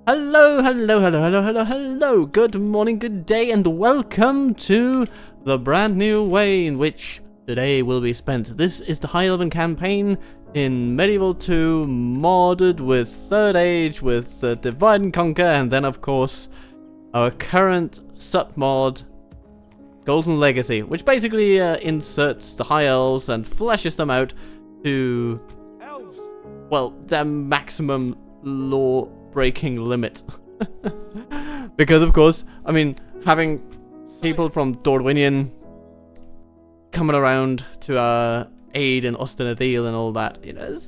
Hello, hello, hello, hello, hello, hello. Good morning, good day, and welcome to the brand new way in which today will be spent. This is the High Elven campaign in Medieval 2, modded with Third Age, with Divide and Conquer, and then of course our current submod, Golden Legacy, which basically inserts the High Elves and fleshes them out to, Elves. well, their maximum law breaking limit. Because of course, I mean, having people from Dorwinion coming around to aid in Ostenadil and all that, you know, it's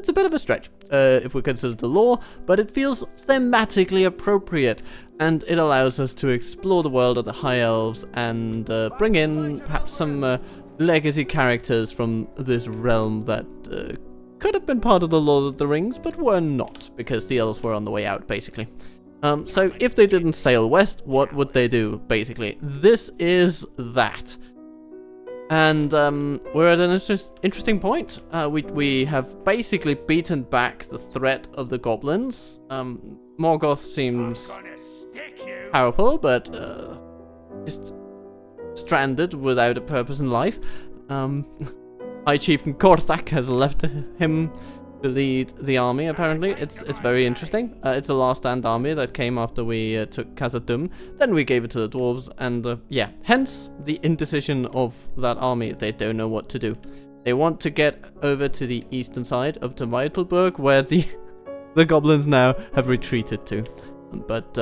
a bit of a stretch if we consider the law, but it feels thematically appropriate, and it allows us to explore the world of the High Elves and bring in perhaps some legacy characters from this realm that could have been part of the Lord of the Rings, but were not, because the elves were on the way out, basically. So if they didn't sail west, what would they do, basically? This is that. And we're at an interesting point. We have basically beaten back the threat of the goblins. Morgoth seems powerful, but just stranded without a purpose in life. High Chieftain Korthak has left him to lead the army, apparently. It's very interesting. It's the last stand army that came after we took Khazad-dûm. Then we gave it to the dwarves, and yeah, hence the indecision of that army. They don't know what to do. They want to get over to the eastern side, up to Weitelberg, where the goblins now have retreated to. But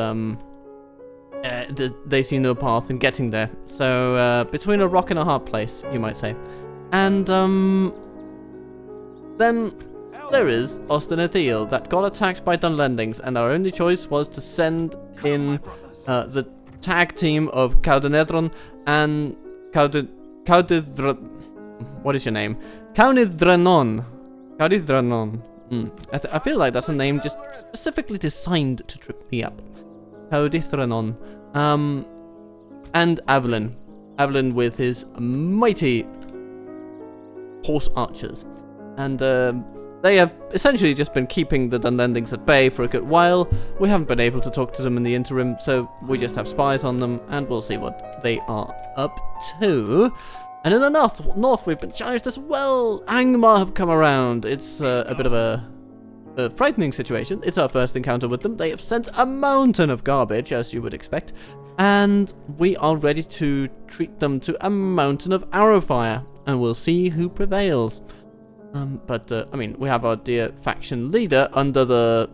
they see no path in getting there. So between a rock and a hard place, you might say. And then there is Ostenadil that got attacked by Dunlandings, and our only choice was to send in the tag team of Caudinedron and what is your name? Caudinedron. I feel like that's a name just specifically designed to trip me up. Caudinedron. And Avelin with his mighty horse archers, and they have essentially just been keeping the Dunlandings at bay for a good while. We haven't been able to talk to them in the interim, so we just have spies on them, and we'll see what they are up to. And in the north we've been challenged as well. Angmar have come around. It's a bit of a frightening situation. It's our first encounter with them. They have sent a mountain of garbage, as you would expect, and we are ready to treat them to a mountain of arrow fire. And we'll see who prevails. But I mean, we have our dear faction leader under the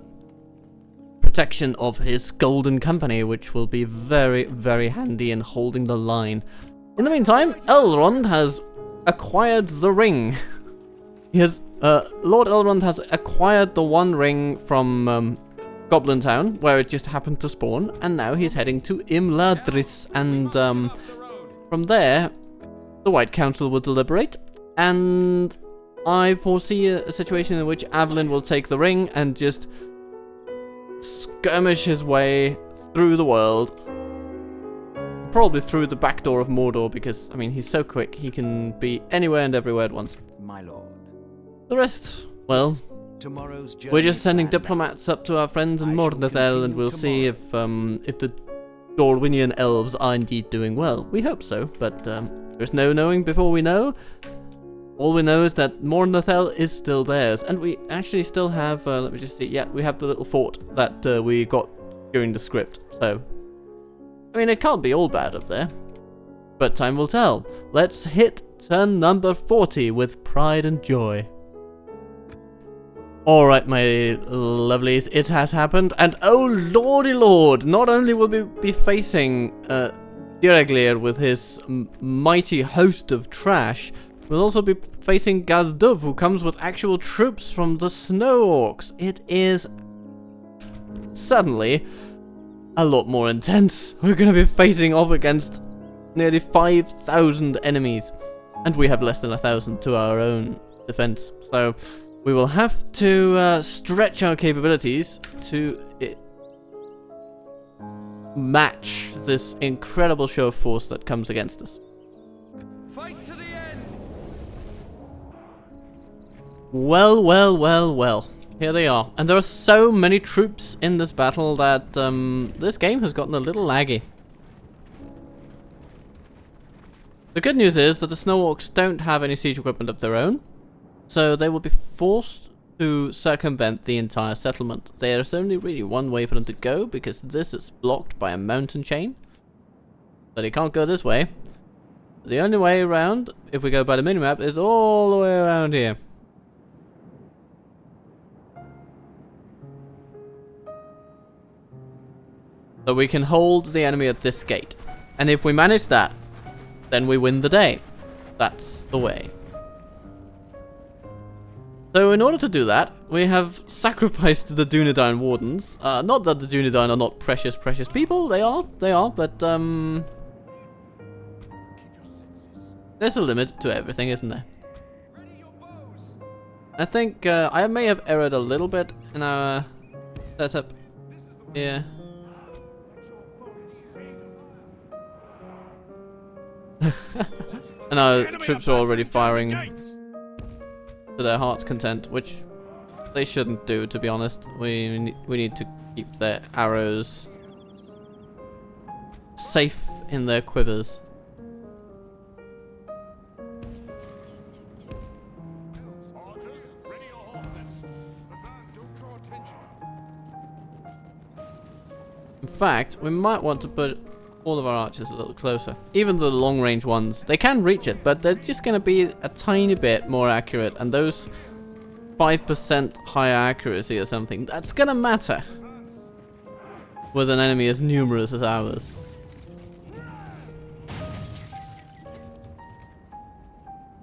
protection of his golden company, which will be very, very handy in holding the line. In the meantime, Elrond has acquired the ring. Lord Elrond has acquired the one ring from Goblin Town, where it just happened to spawn, and now he's heading to Imladris, and from there the White Council will deliberate, and I foresee a situation in which Avelin will take the ring and just skirmish his way through the world. Probably through the back door of Mordor, because, I mean, he's so quick, he can be anywhere and everywhere at once. My lord. The rest, well, we're just sending diplomats up to our friends in Mordathel, and we'll see if the Dorwinian elves are indeed doing well. We hope so, but there's no knowing before we know. All we know is that Mordathel is still theirs, and we actually still have, let me just see, yeah, we have the little fort that we got during the script, so, I mean, it can't be all bad up there, but time will tell. Let's hit turn number 40 with pride and joy. Alright, my lovelies, it has happened, and oh lordy lord, not only will we be facing Diraglir with his mighty host of trash, we'll also be facing Gazdov, who comes with actual troops from the Snow Orcs. It is suddenly a lot more intense. We're going to be facing off against nearly 5,000 enemies, and we have less than 1,000 to our own defense, so we will have to stretch our capabilities to match this incredible show of force that comes against us. Fight to the end. Well. Here they are. And there are so many troops in this battle that this game has gotten a little laggy. The good news is that the Snow Orcs don't have any siege equipment of their own, so they will be forced to circumvent the entire settlement. There's only really one way for them to go, because this is blocked by a mountain chain. So they can't go this way. The only way around, if we go by the minimap, is all the way around here. So we can hold the enemy at this gate. And if we manage that, then we win the day. That's the way. So in order to do that, we have sacrificed the Dunedain Wardens. Not that the Dunedain are not precious people. They are, but there's a limit to everything, isn't there? I think I may have erred a little bit in our setup here. And our troops are already firing to their heart's content, which they shouldn't do, to be honest. We need to keep their arrows safe in their quivers. In fact, we might want to put all of our archers a little closer. Even the long-range ones, they can reach it, but they're just going to be a tiny bit more accurate. And those 5% higher accuracy or something, that's going to matter with an enemy as numerous as ours.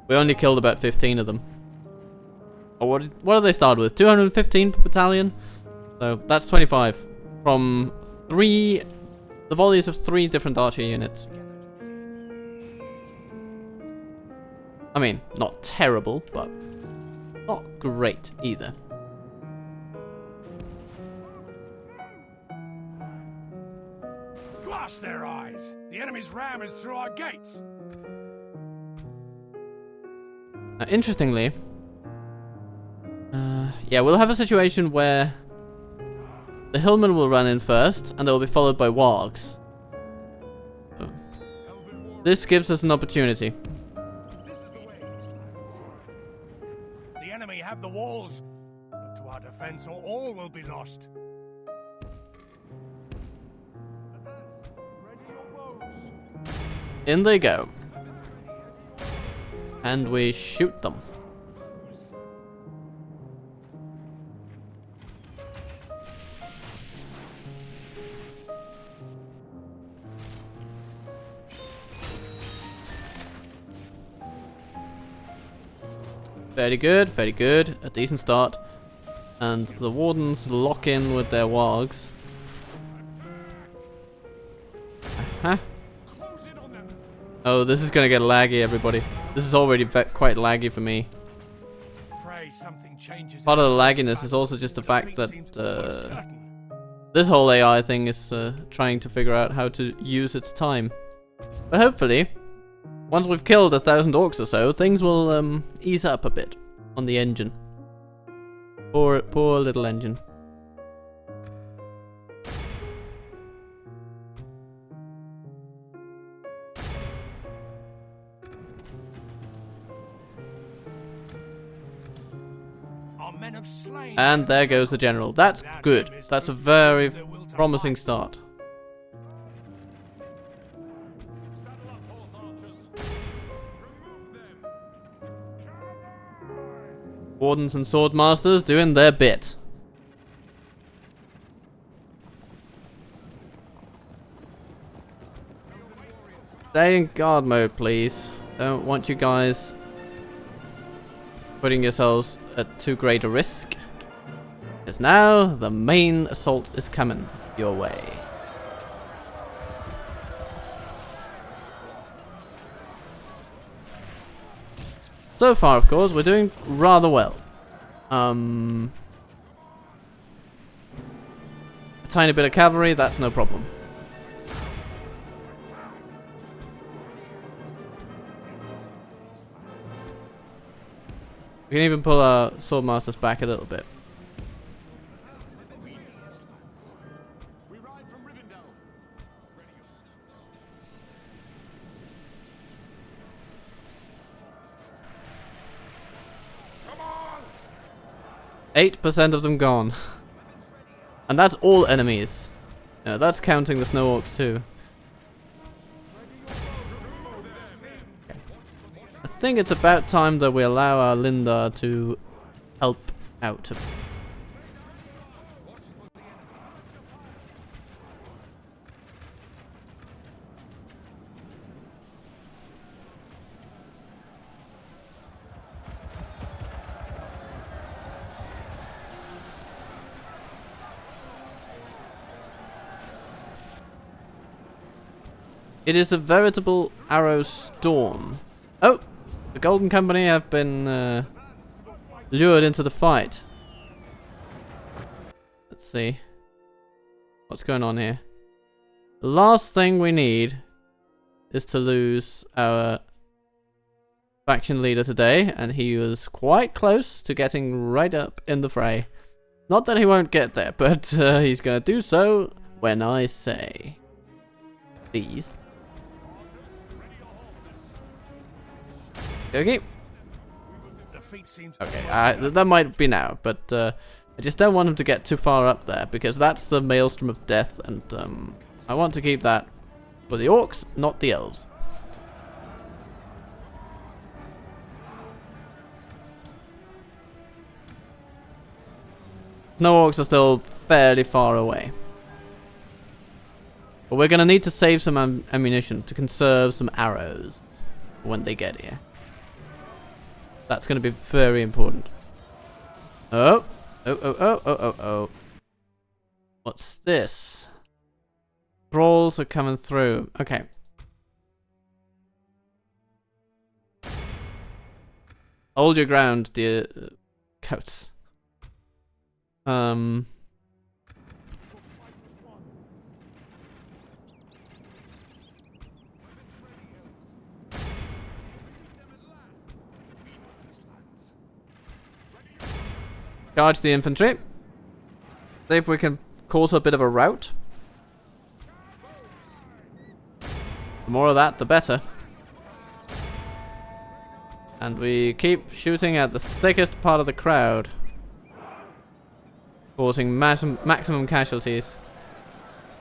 We only killed about 15 of them. Or what do they start with? 215 per battalion? So that's 25 from the volleys of 3 different archer units. I mean, not terrible, but not great either. Blast their eyes! The enemy's ram is through our gates! Now, interestingly, yeah, we'll have a situation where the hillmen will run in first, and they will be followed by wargs. So, this gives us an opportunity. This is the way, lads. The enemy have the walls, but to our defense or all will be lost. Advance, ready your bows. In they go. And we shoot them. Very good, very good. A decent start. And the wardens lock in with their wargs. Uh-huh. Oh, this is gonna get laggy, everybody. This is already quite laggy for me. Part of the lagginess is also just the fact that this whole AI thing is trying to figure out how to use its time. But hopefully, once we've killed 1,000 orcs or so, things will ease up a bit on the engine. Poor little engine. And there goes the general. That's good. That's a very promising start. Wardens and swordmasters doing their bit. Stay in guard mode, please. Don't want you guys putting yourselves at too great a risk. Because now the main assault is coming your way. So far, of course, we're doing rather well. A tiny bit of cavalry, that's no problem. We can even pull our swordmasters back a little bit. 8% of them gone. And that's all enemies. No, that's counting the snow orcs too. Okay. I think it's about time that we allow our Linda to help out. It is a veritable arrow storm. Oh! The Golden Company have been lured into the fight. Let's see. What's going on here? The last thing we need is to lose our faction leader today, and he was quite close to getting right up in the fray. Not that he won't get there, but he's gonna do so when I say. Please. Okay. Okay, that might be now, but I just don't want him to get too far up there, because that's the maelstrom of death, and I want to keep that for the orcs, not the elves. Snow orcs are still fairly far away. But we're going to need to save some ammunition to conserve some arrows when they get here. That's going to be very important. Oh. Oh. What's this? Thralls are coming through. Okay. Hold your ground, dear goats. Charge the infantry. See if we can cause a bit of a rout. The more of that, the better. And we keep shooting at the thickest part of the crowd, causing maximum casualties.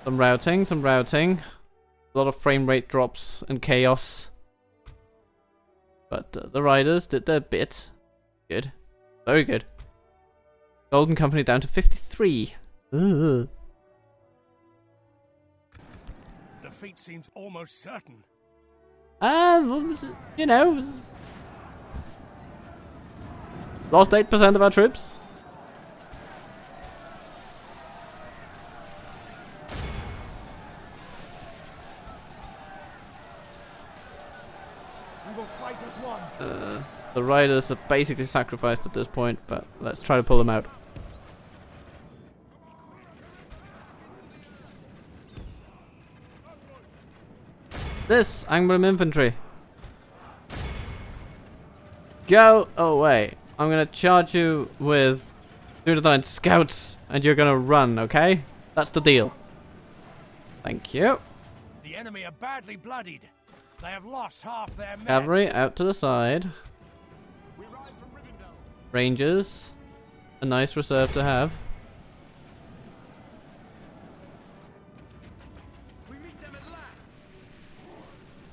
Some routing. A lot of frame rate drops and chaos. But the riders did their bit. Good. Very good. Golden Company down to 53. Ugh. Defeat seems almost certain. You know. Lost 8% of our troops. We will fight as one. The riders are basically sacrificed at this point, but let's try to pull them out. This Angbrim infantry. Go away. I'm gonna charge you with 2-9 scouts, and you're gonna run, okay? That's the deal. Thank you. The enemy are badly bloodied. They have lost half their men. Cavalry out to the side. Rangers. A nice reserve to have.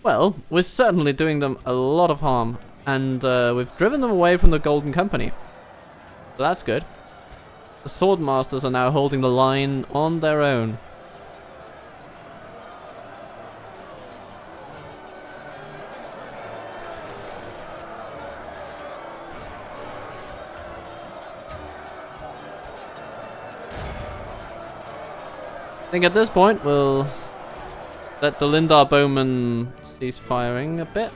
Well, we're certainly doing them a lot of harm, and we've driven them away from the Golden Company. So that's good. The Sword Masters are now holding the line on their own. I think at this point we'll let the Lindar bowmen cease firing a bit.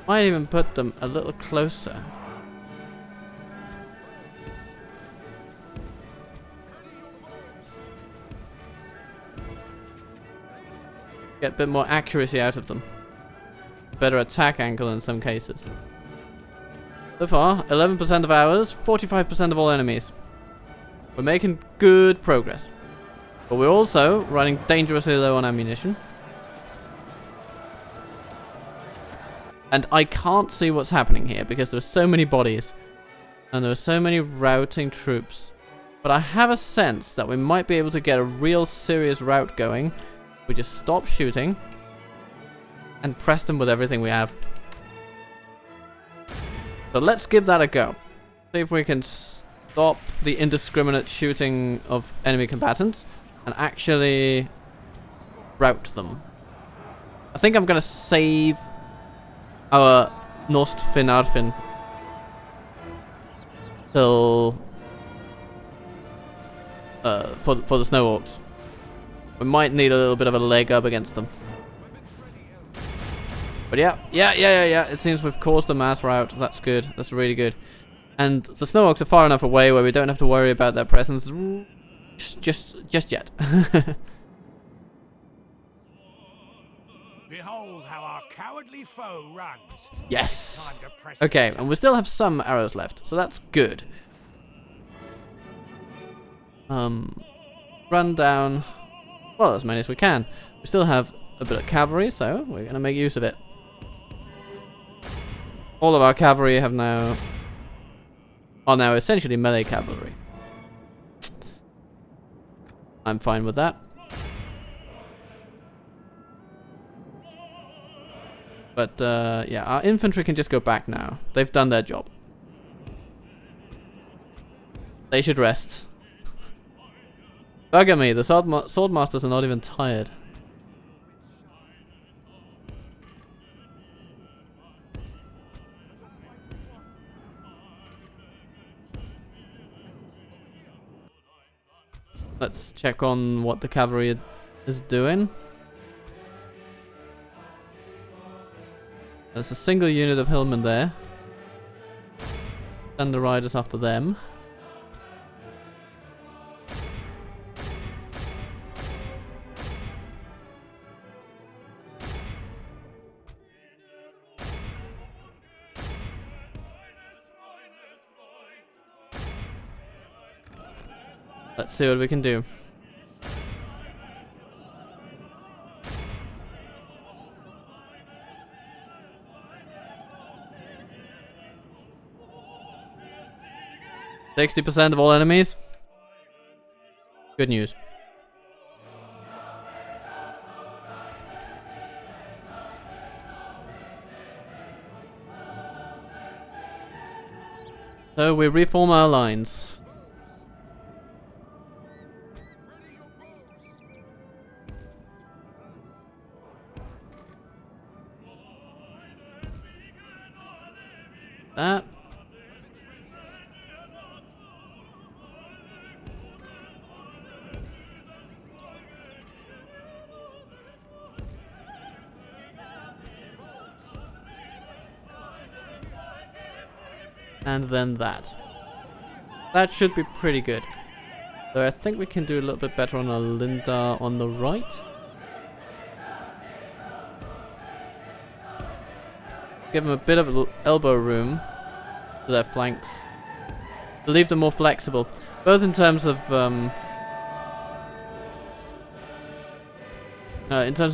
Might even put them a little closer. Get a bit more accuracy out of them. Better attack angle in some cases. So far, 11% of ours, 45% of all enemies. We're making good progress. But we're also running dangerously low on ammunition. And I can't see what's happening here because there's so many bodies. And there are so many routing troops. But I have a sense that we might be able to get a real serious rout going. We just stop shooting and press them with everything we have. So let's give that a go. See if we can stop the indiscriminate shooting of enemy combatants and actually rout them. I think I'm gonna save our Nost Finarfin till for the snow orcs. We might need a little bit of a leg up against them. But yeah. It seems we've caused a mass rout. That's good. That's really good. And the snow orcs are far enough away where we don't have to worry about their presence just yet. Behold how our cowardly foe runs. Yes. Okay, and we still have some arrows left, so that's good. Run down, well, as many as we can. We still have a bit of cavalry, so we're gonna make use of it. All of our cavalry are now essentially melee cavalry. I'm fine with that. But yeah, our infantry can just go back now. They've done their job. They should rest. Bugger me, the swordmasters are not even tired. Let's check on what the cavalry is doing. There's a single unit of hillmen there. Send the riders after them. Let's see what we can do. %60 of all enemies. Good news. So we reform our lines. That. And then that. That should be pretty good. So I think we can do a little bit better on our Linda on the right. Give them a bit of elbow room to their flanks. To leave them more flexible. Both in terms of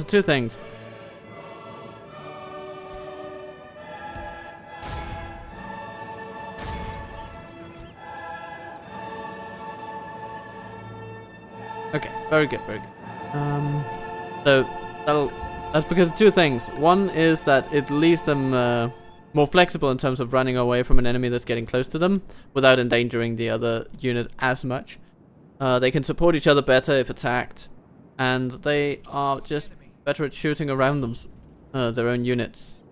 two things. Okay, very good, very good. So that's because of two things. One is that it leaves them more flexible in terms of running away from an enemy that's getting close to them without endangering the other unit as much. They can support each other better if attacked, and they are just better at shooting around them, their own units.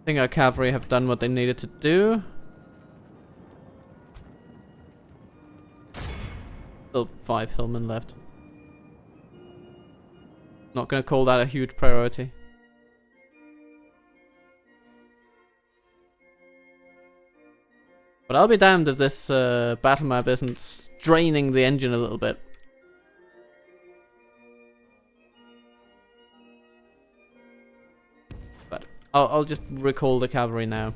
I think our cavalry have done what they needed to do. Still 5 hillmen left. Not gonna call that a huge priority. But I'll be damned if this battle map isn't straining the engine a little bit. But I'll just recall the cavalry now.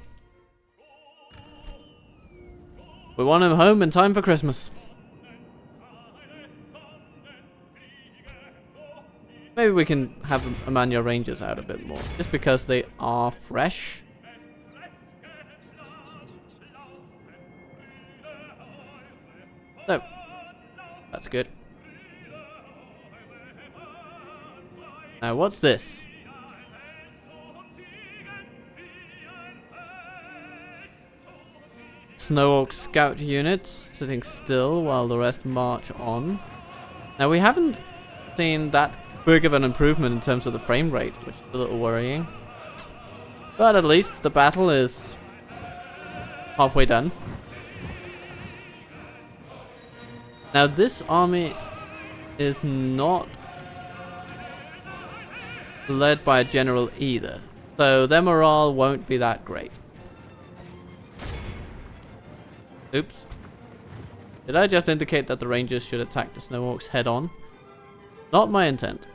We want them home in time for Christmas. Maybe we can have Amania Rangers out a bit more, just because they are fresh. No. That's good. Now, what's this? Snow Orc scout units sitting still while the rest march on. Now, we haven't seen that big of an improvement in terms of the frame rate, which is a little worrying. But at least the battle is halfway done. Now, this army is not led by a general either, so their morale won't be that great. Oops. Did I just indicate that the Rangers should attack the Snow Orcs head on? Not my intent.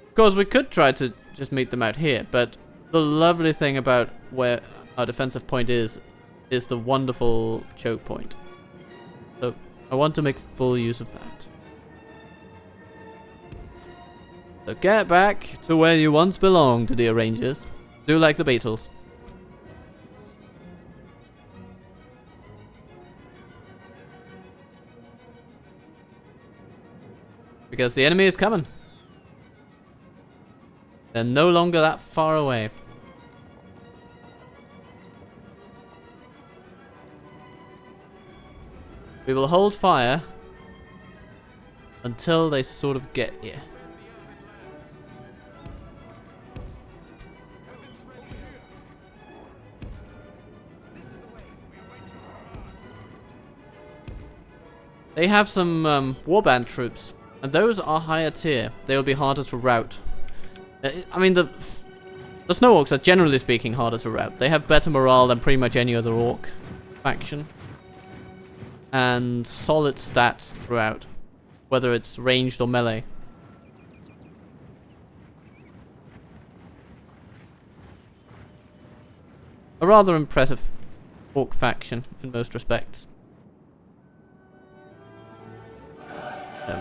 Of course, we could try to just meet them out here, but the lovely thing about where our defensive point is the wonderful choke point. So I want to make full use of that. So get back to where you once belonged, dear Rangers. Do like the Beatles. Because the enemy is coming. They're no longer that far away. We will hold fire until they sort of get here. They have some warband troops, and those are higher tier. They will be harder to rout. I mean, the Snow Orcs are generally speaking harder to rout. They have better morale than pretty much any other Orc faction. And solid stats throughout, whether it's ranged or melee. A rather impressive Orc faction in most respects.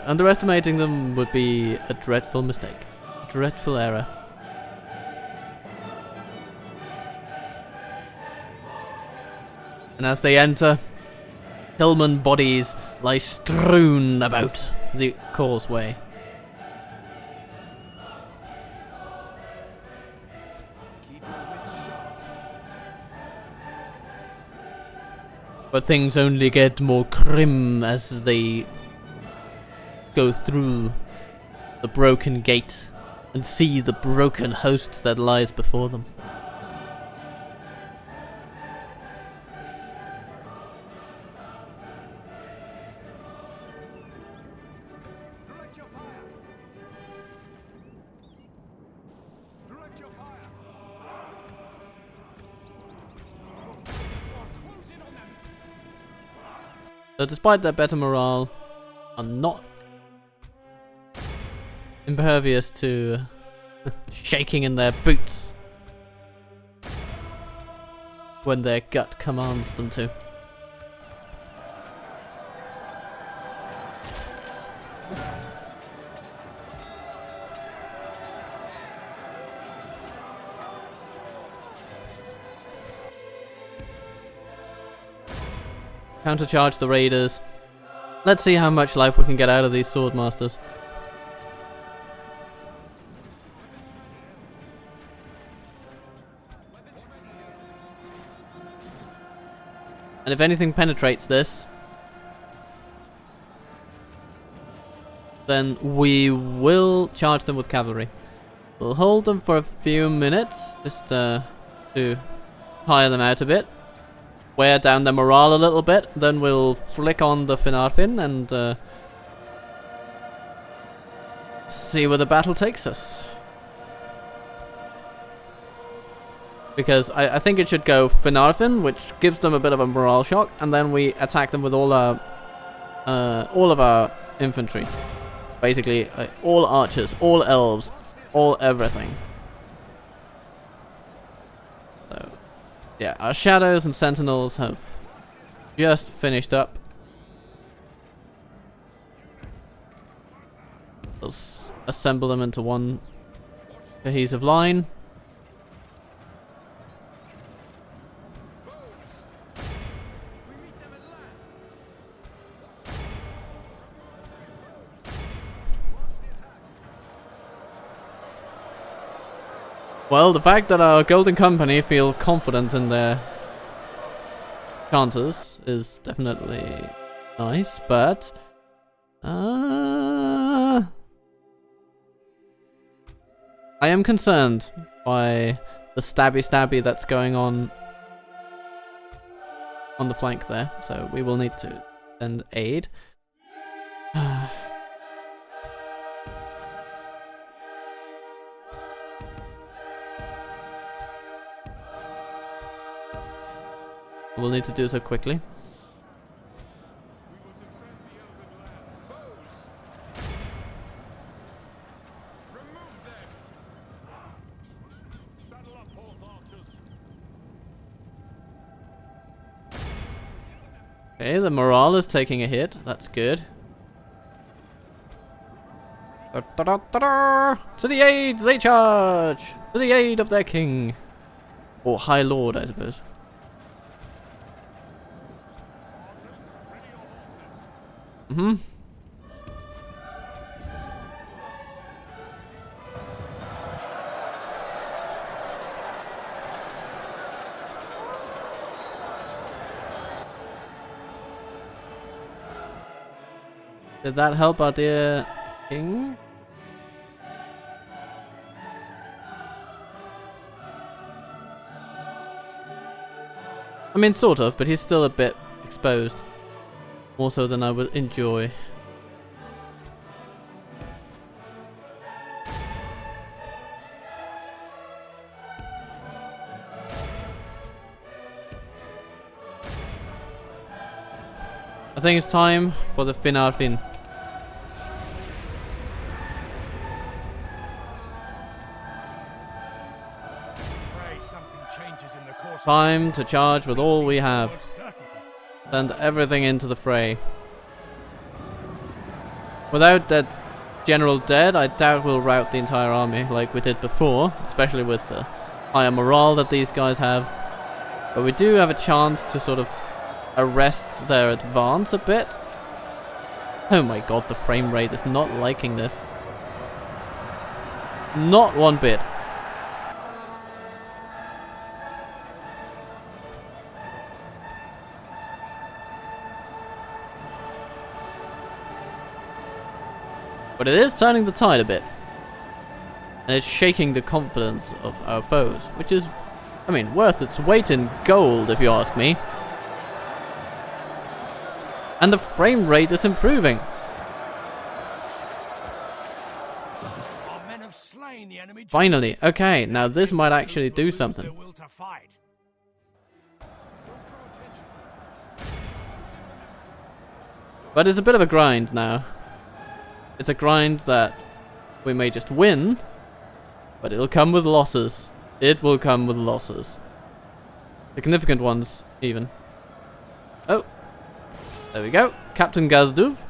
Underestimating them would be a dreadful mistake. A dreadful error. And as they enter, Hillman bodies lie strewn about the causeway. But things only get more grim as they go through the broken gate and see the broken host that lies before them. Direct your fire. Direct your fire. Close in on them. So despite their better morale, I'm not impervious to shaking in their boots when their gut commands them to. Countercharge the raiders. Let's see how much life we can get out of these swordmasters. And if anything penetrates this, then we will charge them with cavalry. We'll hold them for a few minutes, just to tire them out a bit. Wear down their morale a little bit, then we'll flick on the Finarfin and see where the battle takes us. Because I think it should go Finarfin, which gives them a bit of a morale shock, and then we attack them with all of our infantry. Basically, all archers, all elves, all everything. So, yeah, our shadows and sentinels have just finished up. Let's assemble them into one cohesive line. Well, the fact that our Golden Company feel confident in their chances is definitely nice, but I am concerned by the stabby that's going on the flank there, so we will need to send aid. We'll need to do so quickly. Okay, the morale is taking a hit. That's good. To the aid, they charge! To the aid of their king. Or High Lord, I suppose. Mm-hmm. Did that help our dear king? I mean, sort of, but he's still a bit exposed. More so than I would enjoy. I think it's time for the Finarfin. Time to charge with all we have. Send everything into the fray. Without that general dead, I doubt we'll rout the entire army like we did before, especially with the higher morale that these guys have. But we do have a chance to sort of arrest their advance a bit. Oh my god, the frame rate is not liking this. Not one bit. But it is turning the tide a bit. And it's shaking the confidence of our foes, which is, I mean, worth its weight in gold, if you ask me. And the frame rate is improving. Our men have slain the enemy. Finally, okay, now this might actually do something. But it's a bit of a grind now. It's a grind that we may just win, but it'll come with losses. It will come with losses. Significant ones, even. Oh. There we go. Captain Gazduv,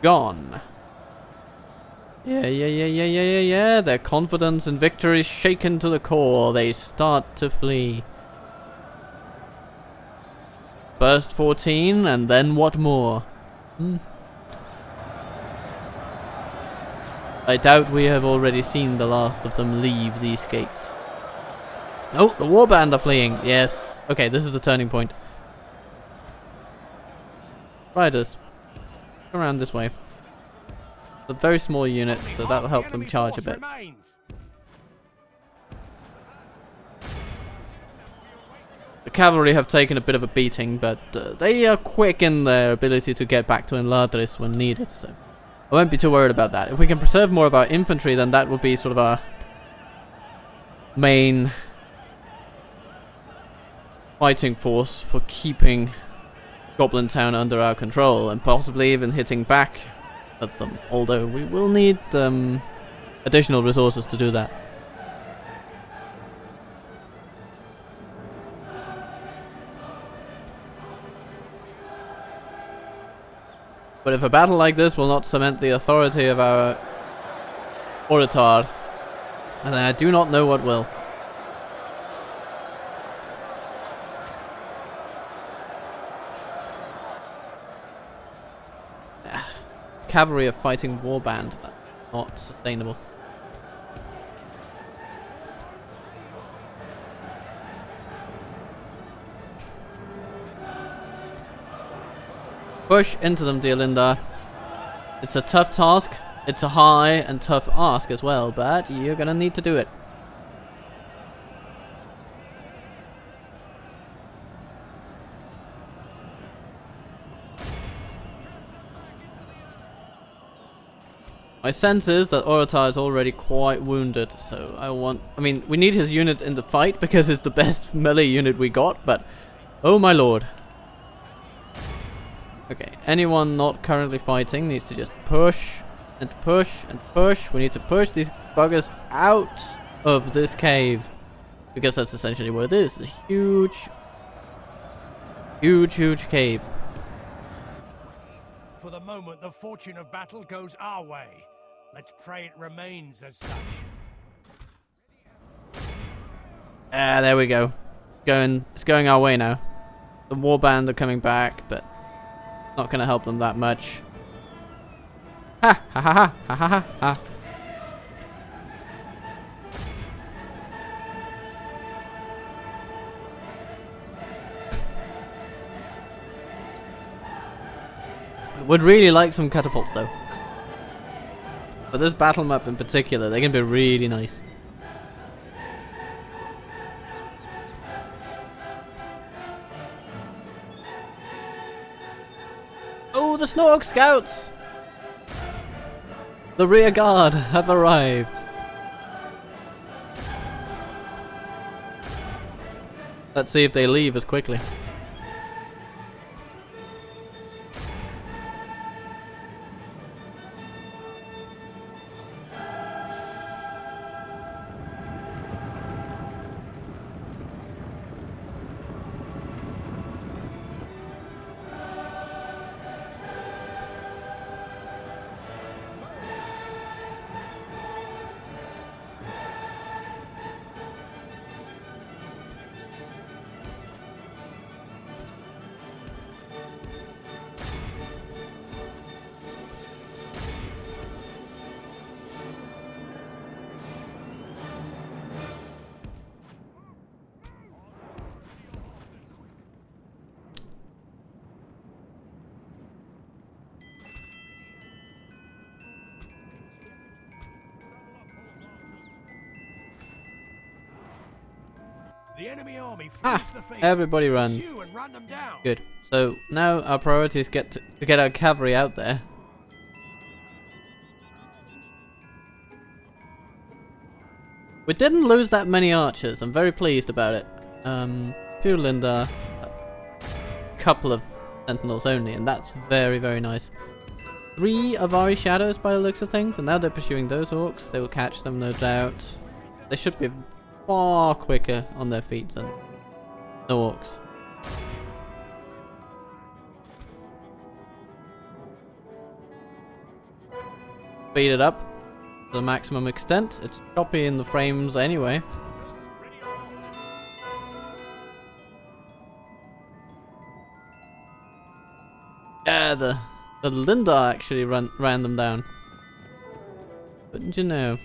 gone. Yeah. Their confidence in victory is shaken to the core. They start to flee. First 14, and then what more? I doubt we have already seen the last of them leave these gates. Oh, the warband are fleeing. Yes. Okay, this is the turning point. Riders, come around this way. It's a very small unit, so that'll help them charge a bit. The cavalry have taken a bit of a beating, but they are quick in their ability to get back to Enladris when needed, so I won't be too worried about that. If we can preserve more of our infantry, then that will be sort of our main fighting force for keeping Goblin Town under our control, and possibly even hitting back at them, although we will need additional resources to do that. But if a battle like this will not cement the authority of our Orator, then I do not know what will. Cavalry of fighting warband. That's not sustainable. Push into them, dear Linda. It's a tough task. It's a high and tough ask as well, but you're gonna need to do it. My sense is that Orotar is already quite wounded, so I mean, we need his unit in the fight because it's the best melee unit we got, but oh my lord. Okay, anyone not currently fighting needs to just push and push and push. We need to push these buggers out of this cave because that's essentially what it is. A huge, huge, huge cave. For the moment, the fortune of battle goes our way. Let's pray it remains as such. Ah, there we go. It's going our way now. The warband are coming back, but not gonna help them that much. Ha ha ha ha ha ha ha. Would really like some catapults though. For this battle map in particular, they're gonna be really nice. Oh, the Snork Scouts! The rear guard have arrived. Let's see if they leave as quickly. The enemy army flees the field. Everybody runs. Pursue and run them down. Good. So now our priority is to get our cavalry out there. We didn't lose that many archers. I'm very pleased about it. Few Linda, a couple of sentinels only, and that's very, very nice. 3 Avari shadows by the looks of things, and now they're pursuing those orcs. They will catch them, no doubt. They should be far quicker on their feet than the orcs. Speed it up to the maximum extent. It's choppy in the frames anyway. Yeah, the Linda actually ran them down. Wouldn't you know?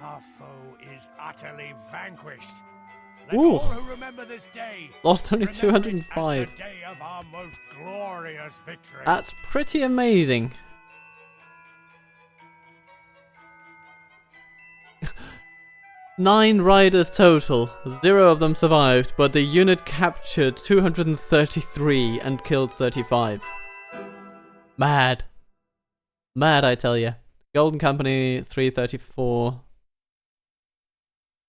Our foe is utterly vanquished. Let Ooh. all who remember this day Lost only remember it as 205. the day of our most glorious victory. That's pretty amazing. Nine riders total. 0 of them survived, but the unit captured 233 and killed 35. Mad. Mad, I tell you. Golden Company 334.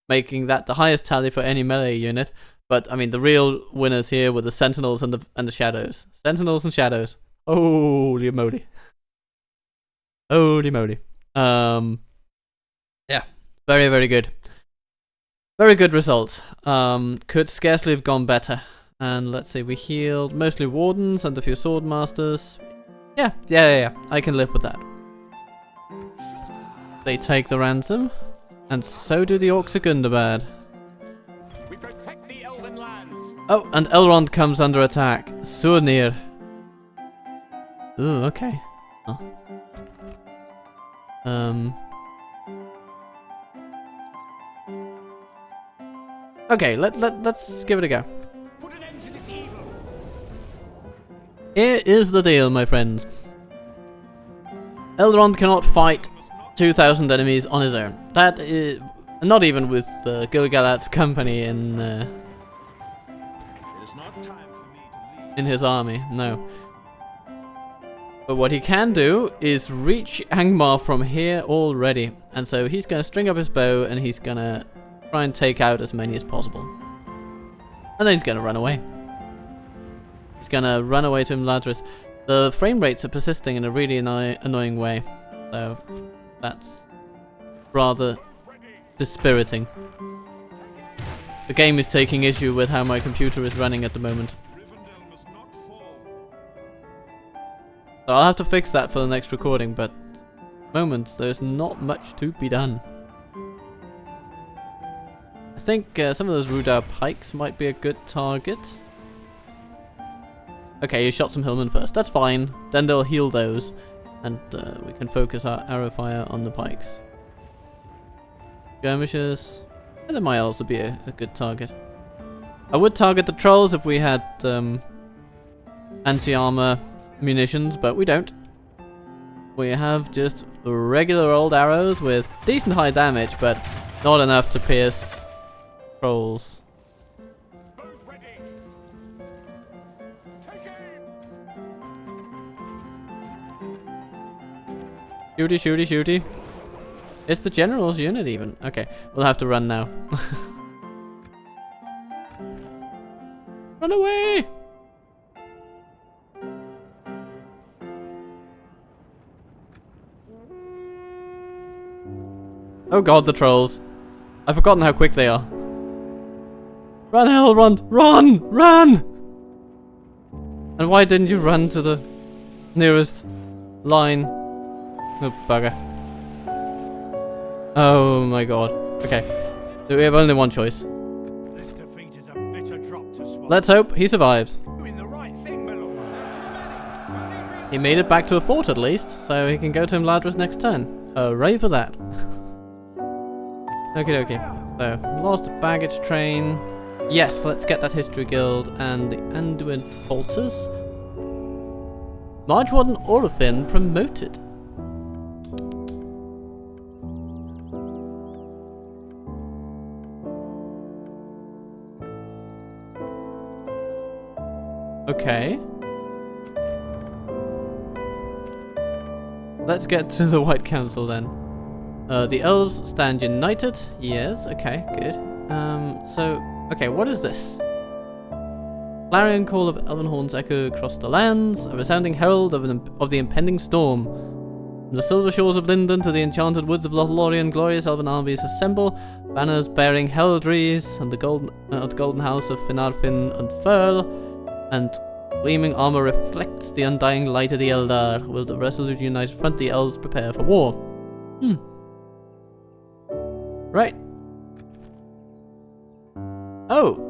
Making that the highest tally for any melee unit. But I mean, the real winners here were the Sentinels and the Shadows. Sentinels and Shadows. Holy moly. Holy moly. Yeah. Very, very good. Very good result. Could scarcely have gone better. And let's see, we healed mostly Wardens and a few Swordmasters. Yeah. I can live with that. They take the ransom. And so do the Orcs of Gundabad. We protect the elven lands. Oh, and Elrond comes under attack. Surnir. Ooh, okay. Oh. Okay, let's give it a go. Put an end to this evil. Here is the deal, my friends. Elrond cannot fight 2,000 enemies on his own. That is not even with Gil-galad's company in his army. No. But what he can do is reach Angmar from here already, and so he's gonna string up his bow and he's gonna try and take out as many as possible, and then he's gonna run away. He's gonna run away to Imladris. The frame rates are persisting in a really annoying way, so that's rather dispiriting. The game is taking issue with how my computer is running at the moment. So I'll have to fix that for the next recording, but at the moment there's not much to be done. I think some of those Rudar pikes might be a good target. Okay, you shot some hillmen first. That's fine. Then they'll heal those, and we can focus our arrow fire on the pikes. Skirmishers. And then my elves would be a good target. I would target the trolls if we had anti-armor munitions, but we don't. We have just regular old arrows with decent high damage, but not enough to pierce trolls. Shooty, shooty, shooty. It's the general's unit even. Okay, we'll have to run now. Run away! Oh god, the trolls. I've forgotten how quick they are. Run, Elrond! Run! Run! And why didn't you run to the nearest line? Oh, bugger. Oh my god. Okay. So we have only one choice. This defeat is a bitter drop to swallow. Let's hope he survives. Doing the right thing, my lord. He made it back to a fort at least, so he can go to Imladris next turn. Hooray for that. Okie dokie. So, lost baggage train. Yes, let's get that history guild and the Anduin Falters. March Warden Orifin promoted. Okay. Let's get to the White Council then. The elves stand united. Yes, okay, good. Okay, what is this? Clarion call of elven horns echo across the lands, a resounding herald of the impending storm. From the silver shores of Linden to the enchanted woods of Lothlorien, glorious elven armies assemble, banners bearing heraldries, and the golden house of Finarfin unfurl, and gleaming armor reflects the undying light of the Eldar. Will the resolute united front, the elves prepare for war. Right. Oh.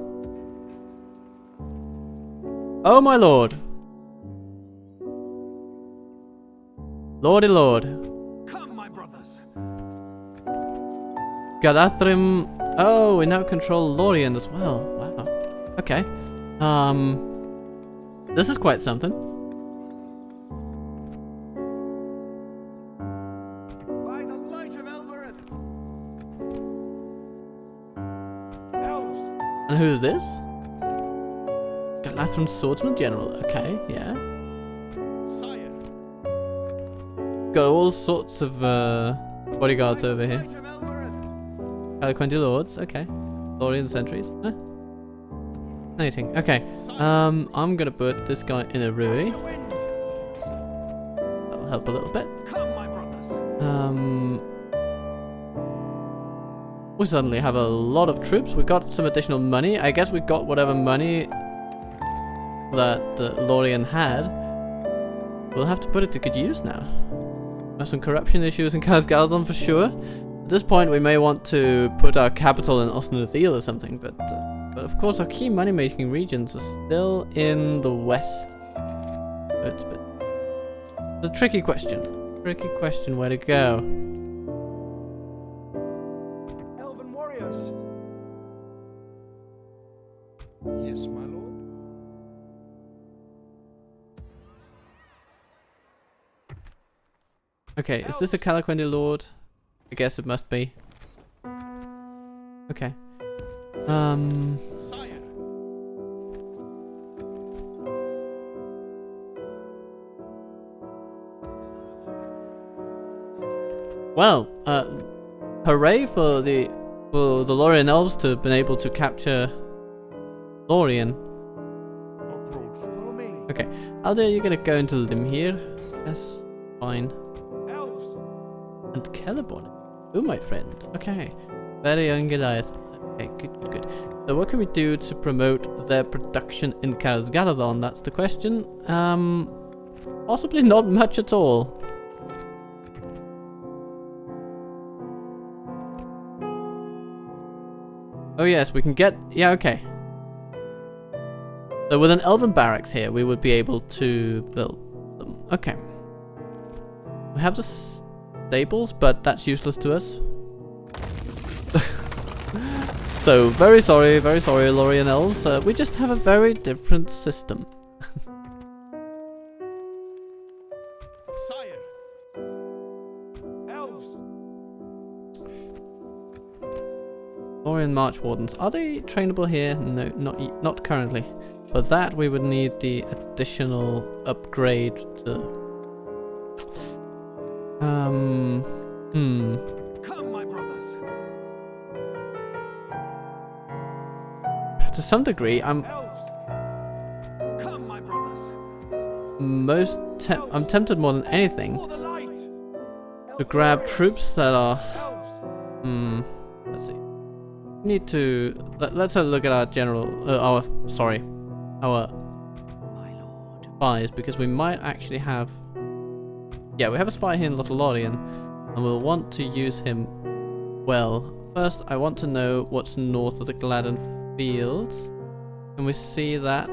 Oh my lord. Lordy lord. Come, my brothers. Galathrim. Oh, we now control Lorien as well. Wow. Okay. This is quite something. By the light of Elbereth. Elves. And who's this? Galathrim Swordsman General. Okay, yeah. Sire. Got all sorts of bodyguards over here. Light of Elbereth. Caliquendi Lords. Okay. Lorien Sentries. Huh? Anything. Okay. I'm gonna put this guy in a Rui. That'll help a little bit. Come, my brothers. We suddenly have a lot of troops. We got some additional money. I guess we got whatever money that Lorien had. We'll have to put it to good use now. There's some corruption issues in Khazgaldon for sure. At this point, we may want to put our capital in Osnathil or something, but of course our key money-making regions are still in the west. It's a tricky question. Tricky question where to go. Elven warriors. Yes, my lord. Okay, is this a Calaquendi Lord? I guess it must be. Okay. Sire. Well, hooray for the Lorien Elves to have been able to capture Lorien. Approach. Follow me. Okay, Alder, you're gonna go into Limhir. Yes, fine. Elves. And Celeborn. Oh, my friend. Okay. Very young Goliath. Okay, good. So what can we do to promote their production in Khazad-dûm? That's the question. Possibly not much at all. Oh yes, we can get... Yeah, okay. So with an elven barracks here, we would be able to build them. Okay. We have the stables, but that's useless to us. So, very sorry, Lorien Elves. We just have a very different system. Sire. Elves. Lorien March Wardens. Are they trainable here? No, not currently. For that, we would need the additional upgrade to... Come, my brothers. To some degree, I'm Elves. Come, my brothers. I'm tempted more than anything For the light. to grab troops that are... Elves. Let's see. We need to... Let's have a look at our general... our My lord. spies, because we might actually have... Yeah, we have a spy here in Lothlorien, and we'll want to use him well. First, I want to know what's north of the Gladden Fields. Can we see that?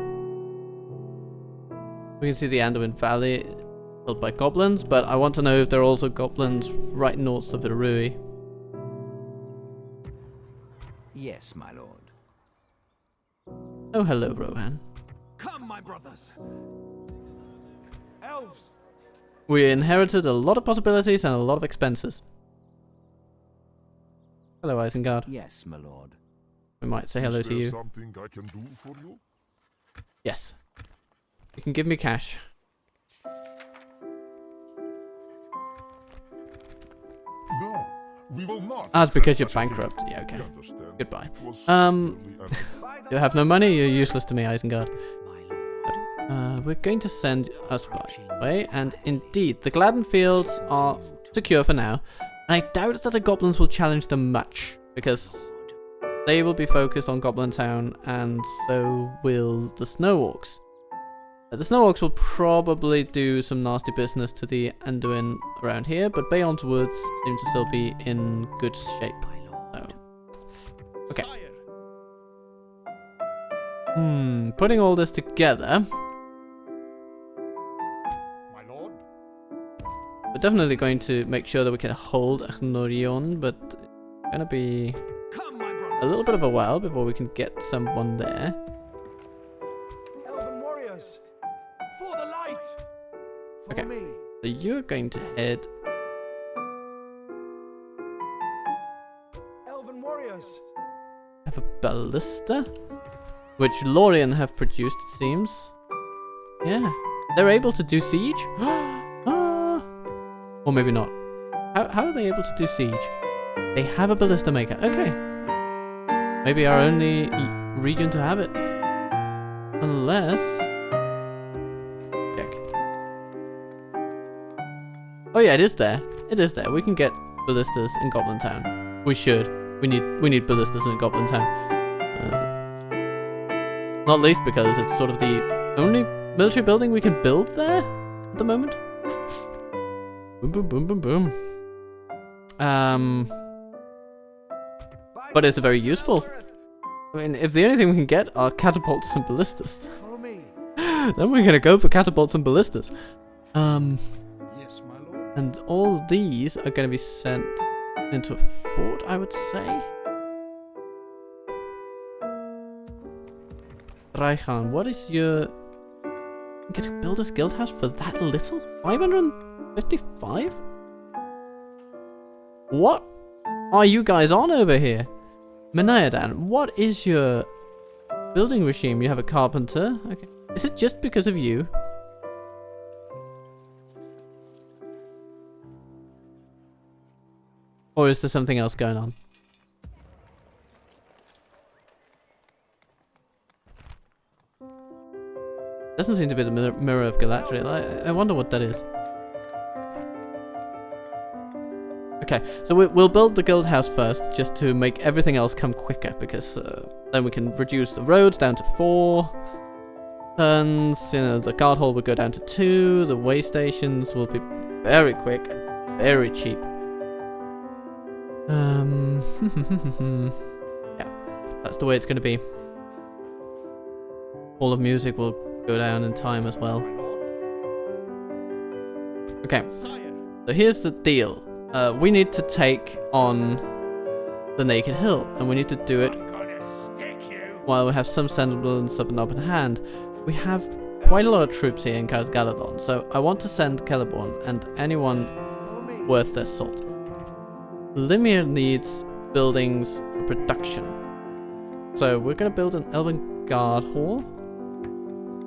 We can see the Anduin Valley filled by goblins, but I want to know if there are also goblins right north of the Rui. Yes, my lord. Oh, hello, Rohan. Come, my brothers. Elves. We inherited a lot of possibilities and a lot of expenses. Hello, Isengard. Yes, my lord. We might say hello to you. Something I can do for you? Yes. You can give me cash. No, we will not. That's because you're accept such a bankrupt. Yeah, okay. thing. We understand. Goodbye. It was Um, certainly an- You have no money, you're useless to me, Isengard. My lord. We're going to send a spy away, and indeed, the Gladden Fields are secure for now. And I doubt that the goblins will challenge them much, because they will be focused on Goblin Town, and so will the Snow Orcs. The Snow Orcs will probably do some nasty business to the Anduin around here, but Bayon's Woods seem to still be in good shape. My lord. Okay. Sire. Putting all this together, My lord. we're definitely going to make sure that we can hold Achnorion, but it's gonna be Come, my brothers. a little bit of a while before we can get someone there. Elven warriors. For the light. Follow Okay. me. So you're going to head... Elven warriors. have a ballista, which Lorien have produced, it seems. Yeah, they're able to do siege. Ah. Or maybe not. How are they able to do siege? They have a ballista maker. Okay. Maybe our only region to have it. Unless... Check. Oh yeah, it is there. It is there. We can get ballistas in Goblin Town. We should. We need ballistas in Goblin Town. Not least because it's sort of the only military building we can build there at the moment. Boom, boom, boom, boom, boom. But it's very useful. I mean, if the only thing we can get are catapults and ballistas, Follow me. then we're gonna go for catapults and ballistas. Yes, my lord. And all these are gonna be sent into a fort, I would say. Reichan, what is your... You get to build a guild house for that little? 555? What are you guys on over here? Menayadan, what is your building regime? You have a carpenter? Okay. Is it just because of you? Or is there something else going on? Doesn't seem to be the mirror of Galadriel. I wonder what that is. Okay, so we'll build the guild house first, just to make everything else come quicker, because then we can reduce the roads down to 4 turns. You know, the guard hall will go down to 2. The way stations will be very quick, very cheap. Yeah, that's the way it's going to be. All of music will go down in time as well. Okay, so here's the deal. We need to take on the Naked Hill, and we need to do it while we have some semblance of an open hand. We have quite a lot of troops here in Khazad-dûm, so I want to send Celeborn and anyone worth their salt. Limir needs buildings for production, so we're going to build an elven guard hall.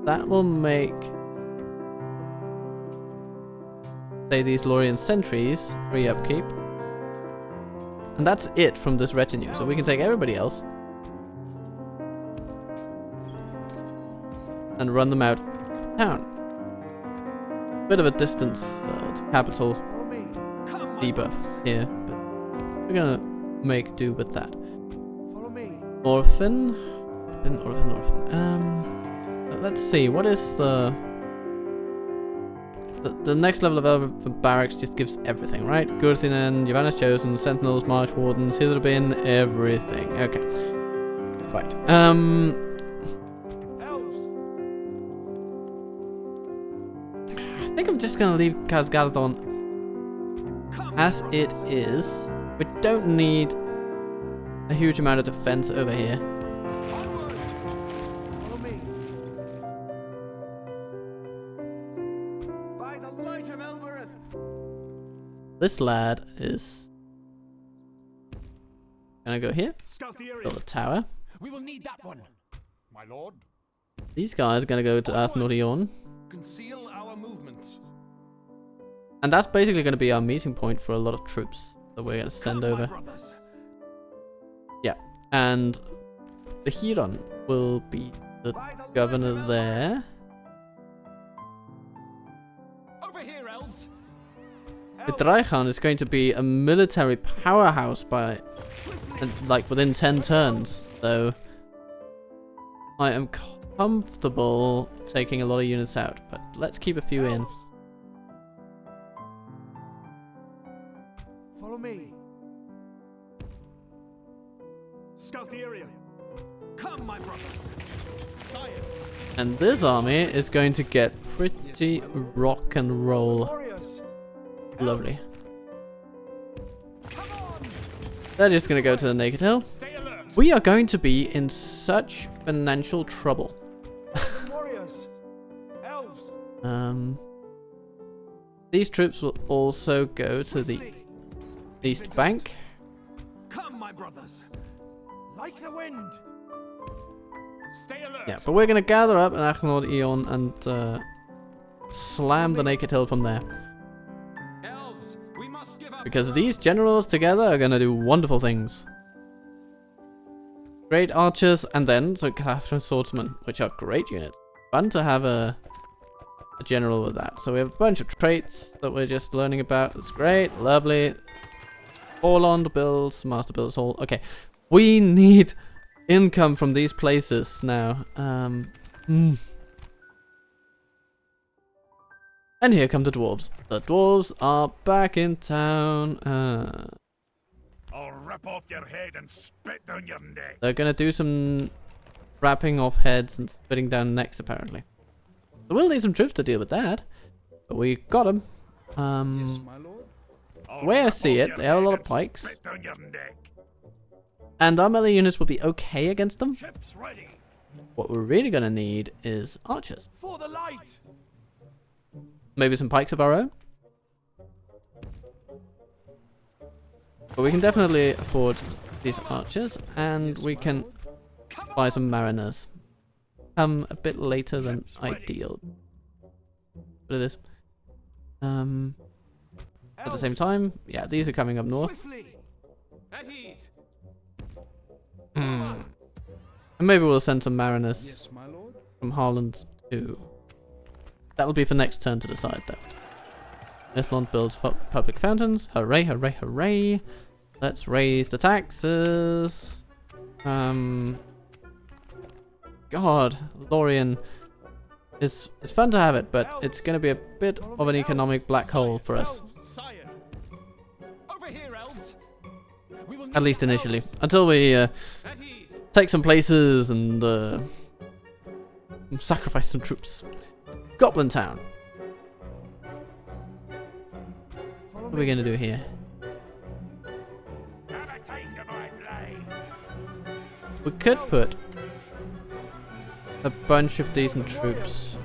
That will make, say, these Lorien sentries free upkeep. And that's it from this retinue, so we can take everybody else and run them out of town. Bit of a distance to capital debuff here, but we're gonna make do with that. Orphan. Let's see, what is the next level of Elven barracks just gives everything, right? Gurthinen, Yavanna's Chosen, Sentinels, March Wardens, Hitherbin, everything. Okay. Right. Elves. I think I'm just gonna leave Khazad-dûm as it is. We don't need a huge amount of defense over here. This lad is gonna go here, build a tower. We will need that one. My lord. These guys are gonna go to Arthnorion. Conceal our movements. And that's basically gonna be our meeting point for a lot of troops that we're gonna send over. Yeah, and the Huron will be the governor there. Over here, elves. The Dreichan is going to be a military powerhouse by, like, within 10 turns. So I am comfortable taking a lot of units out, but let's keep a few in. Follow me. Scout the area. Come, my brothers. Sire. And this army is going to get pretty rock and roll. Warriors. Lovely. Come on. They're just going to go to the Naked Hill. Stay alert. We are going to be in such financial trouble. Warriors. Elves. These troops will also go to the East Bank. Come, my brothers. Like the wind. Stay alert. Yeah, but we're going to gather up in Arthnorion and slam the Naked Hill from there. Elves, we must give up. Because these generals together are going to do wonderful things. Great archers, and then so Catherine swordsmen, which are great units. Fun to have a general with that. So we have a bunch of traits that we're just learning about. That's great, lovely. Orlond builds, master builds all. Okay, we need income from these places now. And here come the dwarves. The dwarves are back in town. I'll rip off your head and spit down your neck. They're gonna do some wrapping off heads and spitting down necks, apparently. So we'll need some troops to deal with that, but we got them. The way I see it, they have a lot of pikes, Spit down your neck. and our melee units will be okay against them. Ships ready. what we're really gonna need is archers. For the light! Maybe some pikes of our own. But we can definitely afford these archers, and we can buy some mariners. A bit later than ideal. What it is. At the same time, yeah, these are coming up north. At ease. And maybe we'll send some mariners Yes, my lord. from Harland too. That'll be for next turn to decide though. Elrond builds public fountains. Hooray, hooray, hooray. Let's raise the taxes. God, Lorien is fun to have it, but it's gonna be a bit of an economic black hole for us. Sire. Over here, elves. We will At least initially. Until we at ease. take some places and sacrifice some troops. Goblin Town. What are we gonna do here? Have a taste of my blade. We could put a bunch of decent troops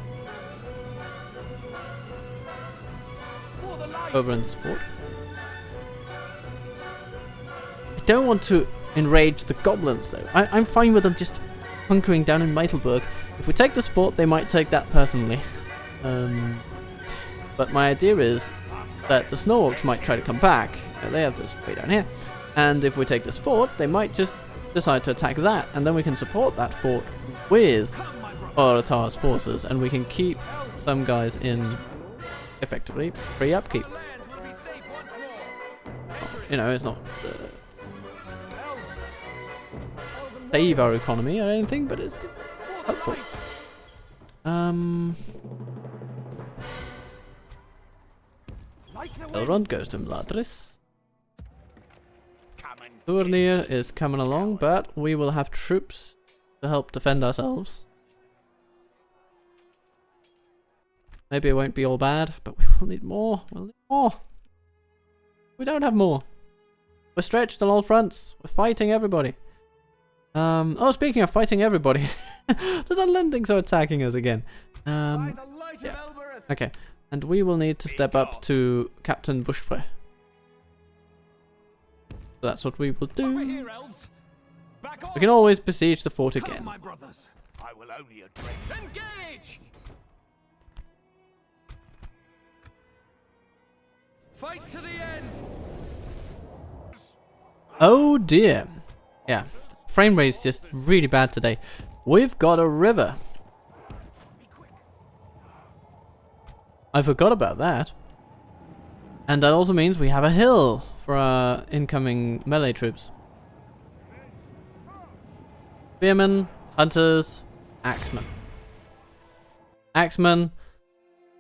For the light. over in this fort. I don't want to enrage the goblins though. I'm fine with them just hunkering down in Meitelberg. If we take this fort, they might take that personally. But my idea is that the snow orcs might try to come back. They have this way down here. And if we take this fort, they might just decide to attack that, and then we can support that fort with Oratar's forces, and we can keep some guys in effectively free upkeep. Lands will be safe once more. You know, it's not save our economy or anything, but it's helpful. Elrond goes to Mladris. Come and Elrohir is coming along, but we will have troops to help defend ourselves. Maybe it won't be all bad, but we will need more. We'll need more. We don't have more. We're stretched on all fronts. We're fighting everybody. Oh, speaking of fighting everybody, the Dunlandings are attacking us again. By the light yeah. of Elbereth. Okay, and we will need to step up to Captain Bushfre. That's what we will Over do. here, elves. Back off. We can always besiege the fort come, again. my brothers. I will only address Engage. Fight to the end. Oh dear. Yeah, frame rate's just really bad today. We've got a river. I forgot about that. And that also means we have a hill for our incoming melee troops. Spearmen, hunters, axemen. Axemen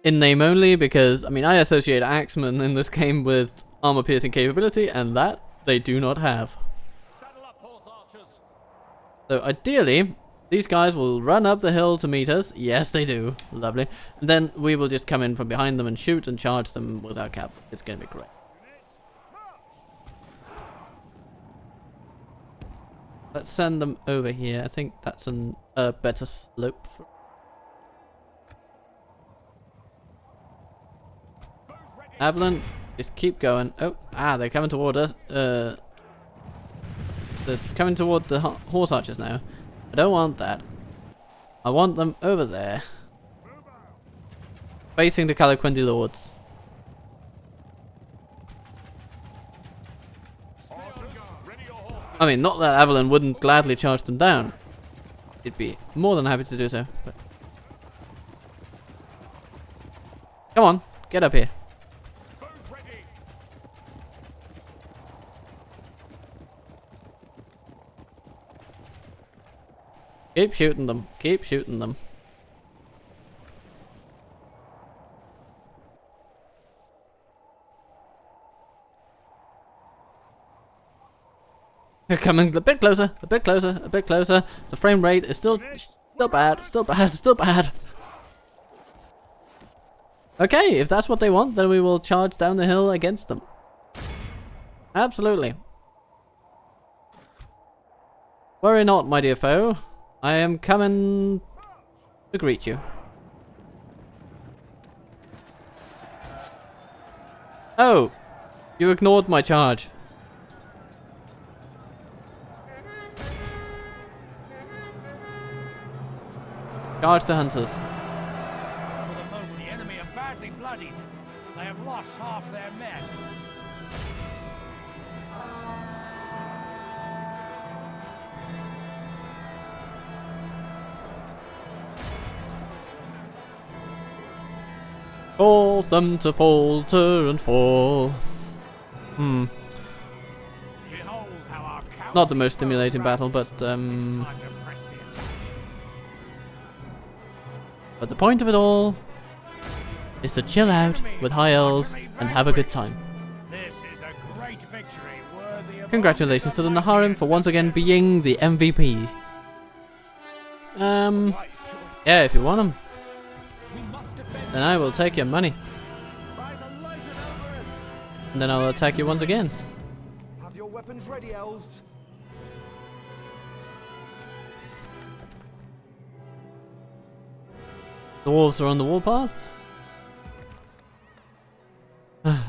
in name only because, I mean, I associate axemen in this game with armor piercing capability, and that they do not have. Saddle up, horse archers. So ideally, these guys will run up the hill to meet us. Yes, they do. Lovely. And then we will just come in from behind them and shoot and charge them with our cav. It's going to be great. Let's send them over here. I think that's a better slope. Avalon, just keep going. Oh, they're coming toward us. They're coming toward the horse archers now. I don't want that. I want them over there. Facing the Calaquendi Lords. I mean, not that Avalon wouldn't gladly charge them down. He'd be more than happy to do so. But come on, get up here. Keep shooting them. Keep shooting them. They're coming a bit closer, a bit closer, a bit closer. The frame rate is still bad, still bad, still bad. Okay, if that's what they want, then we will charge down the hill against them. Absolutely. Worry not, my dear foe. I am coming to greet you. Oh, you ignored my charge. Charge the hunters. For the moment, the enemy are badly bloodied. They have lost half their men. Force them to falter and fall. Behold how our Not the most stimulating battle, but the point of it all is to chill out with high elves and have a good time. This is a great victory worthy of Congratulations to the Naharim for once again being the MVP. Yeah, if you want them, then I will take your money. And then I'll attack you once again. Have your weapons ready, elves. The wolves are on the warpath.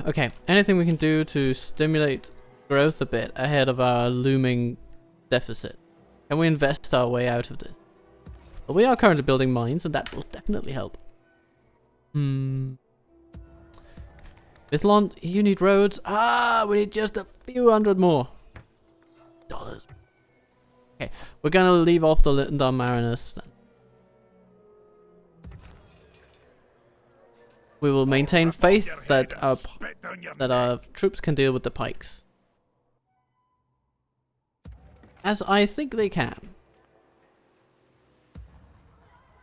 Okay, anything we can do to stimulate growth a bit ahead of our looming deficit? Can we invest our way out of this? Well, we are currently building mines, and that will definitely help. Elrond, you need roads. We need just a few hundred more dollars. Okay, we're gonna leave off the Littendar Mariners then. We will maintain faith that our troops can deal with the pikes, as I think they can.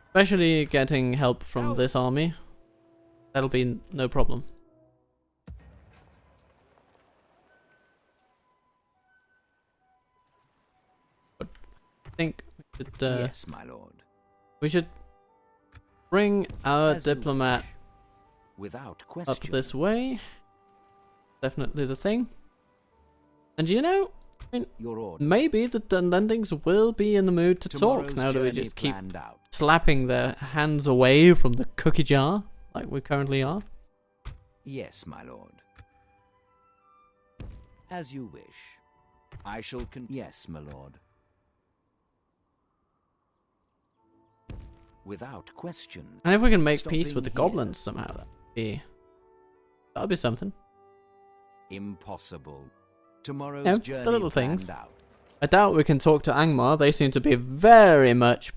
Especially getting help from this army. That'll be no problem. But I think we should, yes, my lord. we should bring our As you diplomat Without up question. this way. Definitely the thing. And you know, I mean, Your order. maybe the Dunlandings will be in the mood to talk Tomorrow's now that we journey just keep planned out. slapping their hands away from the cookie jar, like we currently are. Yes, my lord. As you wish. I shall yes, my lord. Without question. And if we can make peace with the Stopping here. goblins somehow, that'd be something. Impossible. Tomorrow's Yeah, journey the little things. planned out. I doubt we can talk to Angmar. They seem to be very much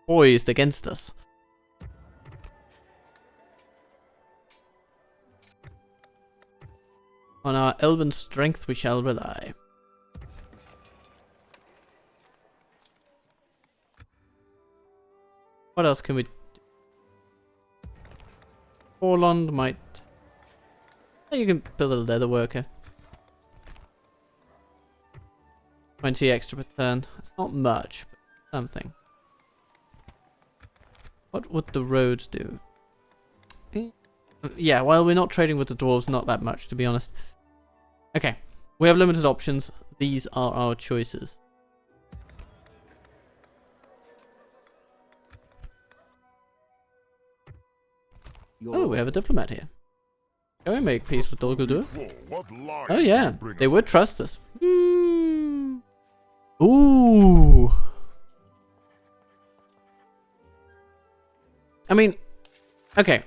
poised against us. On our elven strength we shall rely. What else can we do? Elrond might... You can build a leather worker. 20 extra per turn. It's not much, but something. What would the roads do? Yeah, well, we're not trading with the dwarves, not that much, to be honest. Okay, we have limited options. These are our choices. Oh, we have a diplomat here. Can we make peace with Dol Guldur? Oh yeah, they would trust us. Ooh. I mean, okay.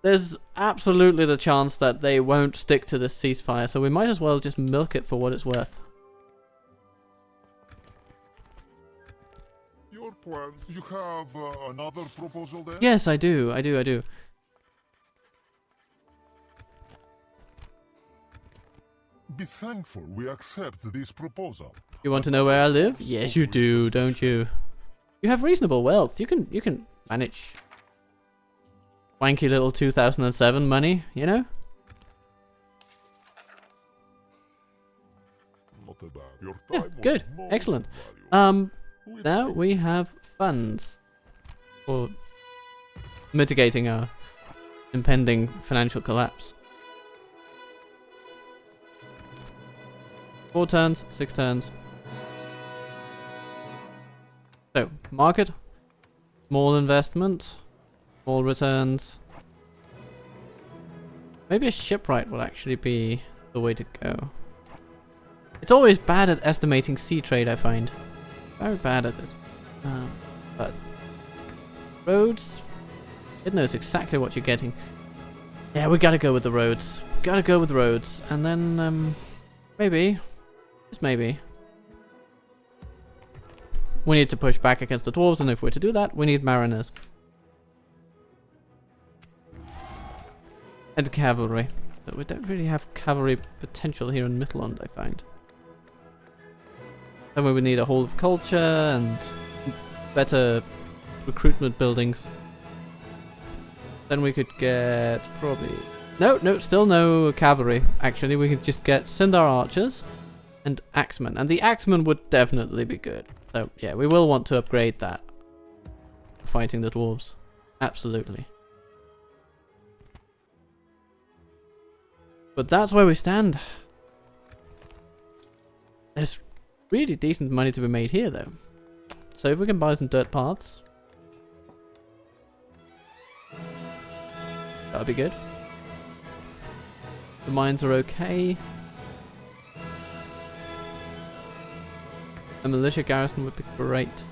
There's absolutely the chance that they won't stick to this ceasefire, so we might as well just milk it for what it's worth. Your plans. You have another proposal there? Yes, I do. I do. Be thankful we accept this proposal. You want to know where I live? Yes, you do, don't you? You have reasonable wealth. You can manage wanky little 2007 money, you know? Not a bad. Your Yeah, time was good. most Excellent. valuable. Now we have funds for mitigating our impending financial collapse. 4 turns, 6 turns. So, market. Small investment. Small returns. Maybe a shipwright will actually be the way to go. It's always bad at estimating sea trade, I find. Very bad at it. But roads, it knows exactly what you're getting. Yeah, we gotta go with the roads. Gotta go with roads. And then, maybe, just maybe, we need to push back against the dwarves, and if we're to do that, we need mariners. And cavalry. But we don't really have cavalry potential here in Midland, I find. Then we would need a hall of culture and better recruitment buildings. Then we could get probably... No, still no cavalry. Actually, we could just get Sindar archers and axemen. And the axemen would definitely be good. So, yeah, we will want to upgrade that. Fighting the dwarves. Absolutely. But that's where we stand. There's really decent money to be made here, though. So if we can buy some dirt paths, that'll be good. The mines are okay. A militia garrison would be great.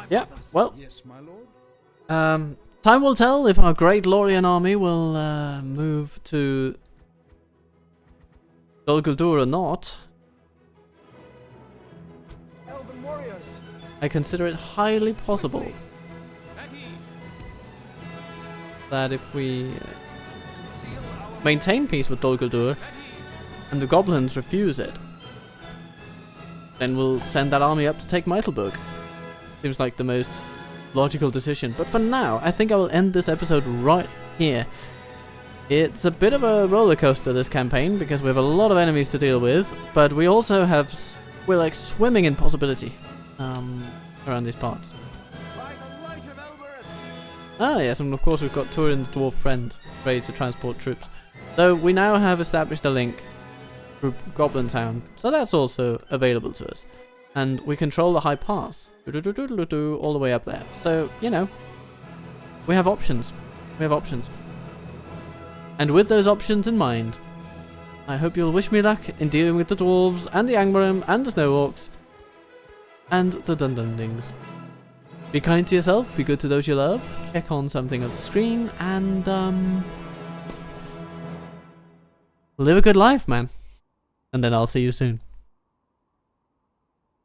Yeah, well, Yes, my lord. time will tell if our great Lorien army will move to Dol Guldur or not. Elven warriors. I consider it highly possible that if we maintain peace with Dol Guldur and the goblins refuse it, then we'll send that army up to take Meitelburg. Seems like the most logical decision. But for now, I think I will end this episode right here. It's a bit of a roller coaster, this campaign, because we have a lot of enemies to deal with, but we also have... we're like swimming in possibility around these parts. Ah yes, and of course we've got Turin the Dwarf Friend, ready to transport troops. So we now have established a link through Goblin Town, so that's also available to us. And we control the high pass, all the way up there. So, you know, we have options. We have options. And with those options in mind, I hope you'll wish me luck in dealing with the dwarves, and the Angmarim, and the Snow Orcs, and the Dunlandings. Be kind to yourself, be good to those you love, check on something on the screen, and, live a good life, man. And then I'll see you soon.